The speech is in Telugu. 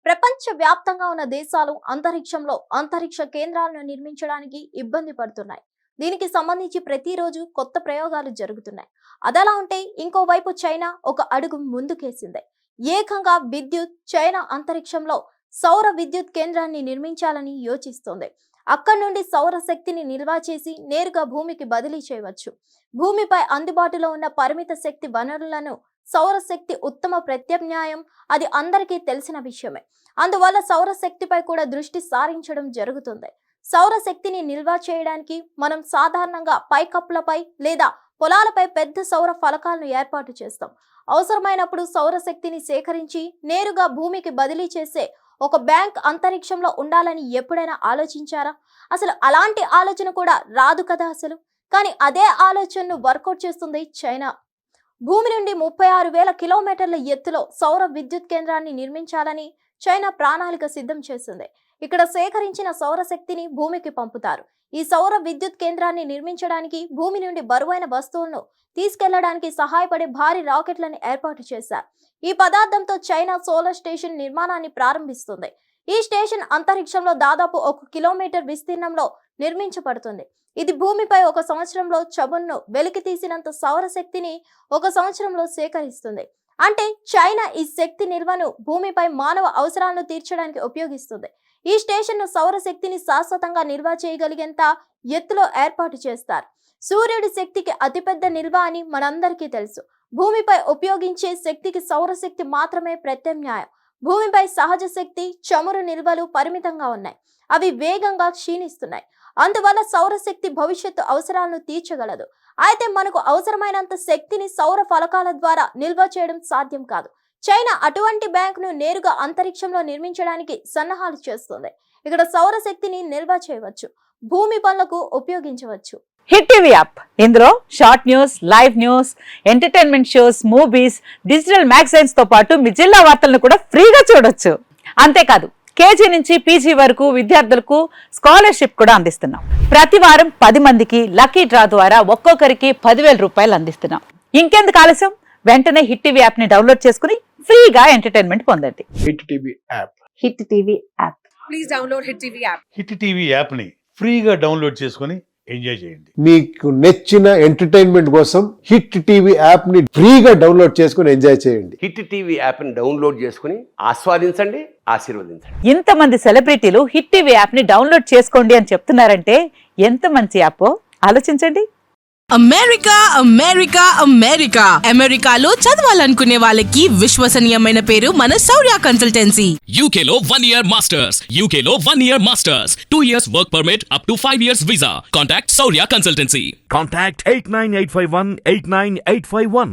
ప్రపంచ వ్యాప్తంగా ఉన్న దేశాలు అంతరిక్షంలో అంతరిక్ష కేంద్రాలను నిర్మించడానికి ఇబ్బంది పడుతున్నాయి. దీనికి సంబంధించి ప్రతిరోజు కొత్త ప్రయోగాలు జరుగుతున్నాయి. అదలా ఉంటే ఇంకోవైపు చైనా ఒక అడుగు ముందుకేసింది. ఏకంగా చైనా అంతరిక్షంలో సౌర విద్యుత్ కేంద్రాన్ని నిర్మించాలని యోచిస్తోంది. అక్కడి నుండి సౌర శక్తిని నిల్వ చేసి నేరుగా భూమికి బదిలీ చేయవచ్చు. భూమిపై అందుబాటులో ఉన్న పరిమిత శక్తి వనరులను సౌరశక్తి ఉత్తమ ప్రత్యామ్నాయం, అది అందరికీ తెలిసిన విషయమే. అందువల్ల సౌరశక్తిపై కూడా దృష్టి సారించడం జరుగుతుంది. సౌరశక్తిని నిల్వ చేయడానికి మనం సాధారణంగా పైకప్పులపై లేదా పొలాలపై పెద్ద సౌర ఫలకాలను ఏర్పాటు చేస్తాం. అవసరమైనప్పుడు సౌరశక్తిని సేకరించి నేరుగా భూమికి బదిలీ చేసే ఒక బ్యాంక్ అంతరిక్షంలో ఉండాలని ఎప్పుడైనా ఆలోచించారా? అసలు అలాంటి ఆలోచన కూడా రాదు కదా అసలు. కానీ అదే ఆలోచనను వర్కౌట్ చేస్తుంది చైనా. భూమి నుండి 36,000 కిలోమీటర్ల ఎత్తులో సౌర విద్యుత్ కేంద్రాన్ని నిర్మించాలని చైనా ప్రణాళిక సిద్ధం చేసింది. ఇక్కడ సేకరించిన సౌరశక్తిని భూమికి పంపుతారు. ఈ సౌర విద్యుత్ కేంద్రాన్ని నిర్మించడానికి భూమి నుండి బరువైన వస్తువులను తీసుకెళ్లడానికి సహాయపడే భారీ రాకెట్లను ఏర్పాటు చేశారు. ఈ పదార్థంతో చైనా సోలార్ స్టేషన్ నిర్మాణాన్ని ప్రారంభిస్తుంది. ఈ స్టేషన్ అంతరిక్షంలో దాదాపు 1 కిలోమీటర్ విస్తీర్ణంలో నిర్మించబడుతుంది. ఇది భూమిపై 1 సంవత్సరంలో చమురును వెలికి తీసినంత సౌరశక్తిని 1 సంవత్సరంలో సేకరిస్తుంది. అంటే చైనా ఈ శక్తి నిల్వను భూమిపై మానవ అవసరాలను తీర్చడానికి ఉపయోగిస్తుంది. ఈ స్టేషన్ను సౌరశక్తిని శాశ్వతంగా నిల్వ చేయగలిగేంత ఎత్తులో ఏర్పాటు చేస్తారు. సూర్యుడి శక్తికి అతిపెద్ద నిల్వ అని మనందరికీ తెలుసు. భూమిపై ఉపయోగించే శక్తికి సౌరశక్తి మాత్రమే ప్రత్యామ్నాయం. భూమిపై సహజ శక్తి, చమురు నిల్వలు పరిమితంగా ఉన్నాయి. అవి వేగంగా క్షీణిస్తున్నాయి. అందువల్ల సౌరశక్తి భవిష్యత్తు అవసరాలను తీర్చగలదు. అయితే మనకు అవసరమైనంత శక్తిని సౌర ఫలకాల ద్వారా నిల్వ చేయడం సాధ్యం కాదు. చైనా అటువంటి బ్యాంకును నేరుగా అంతరిక్షంలో నిర్మించడానికి సన్నాహాలు చేస్తుంది. ఇక్కడ సౌరశక్తిని నిల్వ చేయవచ్చు, భూమి పనులకు ఉపయోగించవచ్చు. హిట్ టీవీ యాప్, ఇందులో short news, live news, entertainment shows, movies, digital magazines తో పాటు మీ జిల్లా వార్తలను కూడా ఫ్రీగా చూడొచ్చు. అంతేకాదు కేజీ నుంచి పీజీ వరకు విద్యార్థులకు స్కాలర్షిప్ కూడా అందిస్తున్నాం. ప్రతి వారం 10 మందికి లక్కీ డ్రా ద్వారా ఒక్కొక్కరికి 10,000 రూపాయలు అందిస్తున్నాం. ఇంకెందుకు ఆలస్యం, వెంటనే హిట్ టీవీ యాప్ ని డౌన్లోడ్ చేసుకుని ఫ్రీగా ఎంటర్టైన్మెంట్ పొందండి. Hit TV app. Hit TV app. Please download hit TV app. Hit TV app ని ఫ్రీగా డౌన్లోడ్ చేసుకుని ఎంజాయ్ చేయండి. మీకు నచ్చిన ఎంటర్టైన్మెంట్ కోసం హిట్ టీవీ యాప్ ని ఫ్రీగా డౌన్లోడ్ చేసుకుని ఎంజాయ్ చేయండి. హిట్ టీవీ యాప్ ని డౌన్లోడ్ చేసుకుని ఆస్వాదించండి, ఆశీర్వదించండి. ఇంతమంది సెలబ్రిటీలు హిట్ టీవీ యాప్ ని డౌన్లోడ్ చేసుకోండి అని చెప్తున్నారంటే ఎంత మంచి యాప్ ఆలోచించండి. అమెరికా అమెరికా అమెరికా అమెరికాలో చదవాలనుకునే వాళ్ళకి విశ్వసనీయమైన పేరు మన శౌర్య కన్సల్టెన్సీ. UK లో 1 year masters. UK లో 1 year masters. 2 years work permit up to 5 years visa. Contact Shaurya Consultancy. Contact 89851 89851.